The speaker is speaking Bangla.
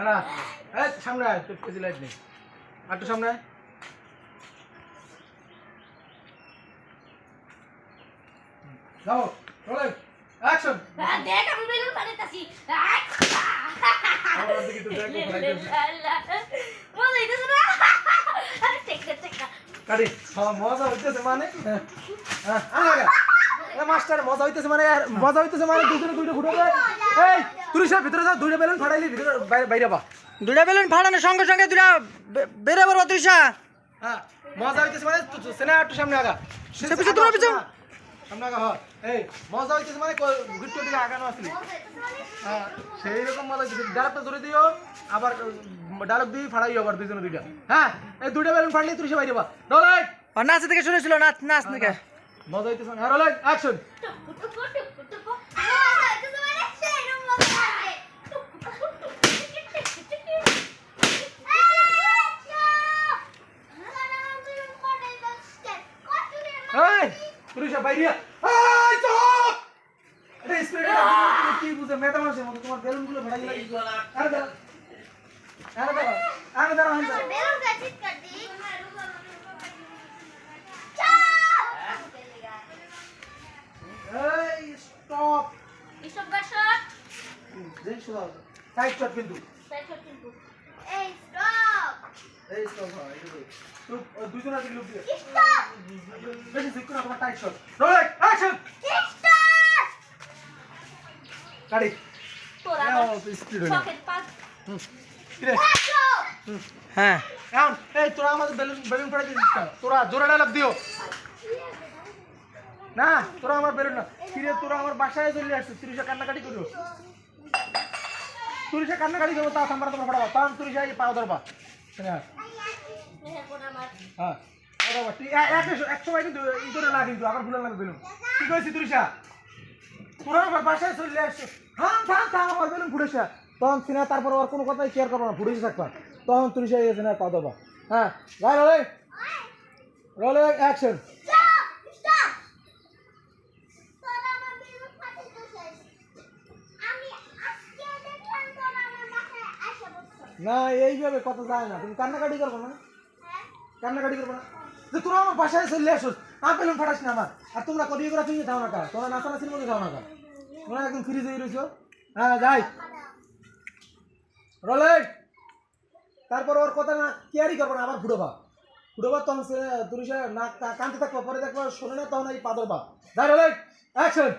না এই সামনে আয়, তোর কেজি লাইট নেই, আর একটু সামনে আয়। যাও রোলিং অ্যাকশন। দেখ আমি বেলুন ফাটাইতাছি আমার দিকে তো দেখো ফাটাইতেছি। মজা হইতেছে না আরে টেক কাটি মজা হইতেছে মানে আগা এ মাস্টার মজা হইতেছে মানে দুজনে দুইটা ফুটো দেয়। এই তুরিশার ভিতরে যা, দুইটা বেলুন ফাটাইলি ভিতরে বাইরে বা দুইটা বেলুন ফাটানোর সঙ্গে সঙ্গে দুইটা বেরে বড় তৃষা। হ্যাঁ মজা হইতেছে মানে সেনা একটু সামনে আগা, পিছু তোরা পিছু সামনে আগা। হয় এই মজা হইতেছে মানে ঘুরতে দিকে আগানো আসলি। হ্যাঁ সেই রকম মজা হইতেছে। ডায়লগটা ধরে দিও, আবার ডায়লগ দিয়ে ফাড়াইও আবার দুইজনে দুইটা। হ্যাঁ এই দুইটা বেলুন ফাটলি তুরিশা বাইরে বা রোলিং। আর নাচ থেকে শুনেছিল নাচ নাচ নাকি মজা হইতেছে মানে রোলিং অ্যাকশন। এই তুরিশা বাইরে এই চুপ। এই স্পিরিট তুমি কি বুঝে মেটা মানুষের মতো তোমার বেলুনগুলো ফাটাই লাগি। আরে দাঁড়া আরে দাঁড়া বেলুন का चिट कर दी এই স্টপ স্টপ कर शॉट দেখ শুধু সাইড শট কিন্তু साइड शॉट কিন্তু এই স্টপ এই স্টপ হয় এই দেখ তো দুইজন আছে লুক দিয়ে স্টপ বেশি জিক করে তোমার tight shot rolling action. Stop কাটি তোরা স্পিড হই পকেট পাস কি রে হ্যাঁ এখন এই তোরা আমাদের বেলুন ফাটাই দিছিস কেন? তোরা জোরে ডায়লগ দিও না, তোরা আমার বেলুন না কিরে, তোরা আমার বাসায় চলে আসছিস, তুরিশা কান্নাকাটি করিও, তুরিশা কান্নাকাটি করবো, তা সামরা তোমার ফাটাবা, তখন তুরিশা এই পাও ধরবা। হ্যাঁ মেহের কোন আমার হ্যাঁ ধরবা তুই এক সময় কিন্তু ইঁদুরে না, কিন্তু আবার ভুলে লাগবে বেলুন। কি কইছি তুরিশা, তোরা আমার বাসায় চলে আসছিস, থাম থাম থাম আমার বেলুন ফুটেছে, তখন সিনা তারপর আর কোনো কথাই কেয়ার করবো না, ফুটেছে থাকবা, তখন তুরিশা এসে না পাও ধরবা। হ্যাঁ গাই রোলিং রোলিং অ্যাকশন। স্টপ তোরা আমার বেলুন ফাটাইতেছিস আমি আজকে দেখলাম তোরা আমার বাসায় আসে বসছো না এইভাবে কথা যায় না, তুমি কান্নাকাটি করবো না, হ্যাঁ কান্নাকাটি করবো না, যে তোরা আমার বাসায় চলে আসোস, আমার বেলুন ফাটাস না আমার, আর তোমরা কদিয়ে করে তুমি খাও না কা, তোমরা নাচানাচির মধ্যে খাও না কা, তোমরা একদম ফ্রি হয়ে রয়েছো। হ্যাঁ যাই রোলিং, তারপর ওর কথা না কেয়ারই করবো না, আবার ফুটোবা তখন তুরিশা না কানতে থাকবো, পরে দেখবো শোনে না, তখন এই পাদরবা। যাই রোলিং অ্যাকশন।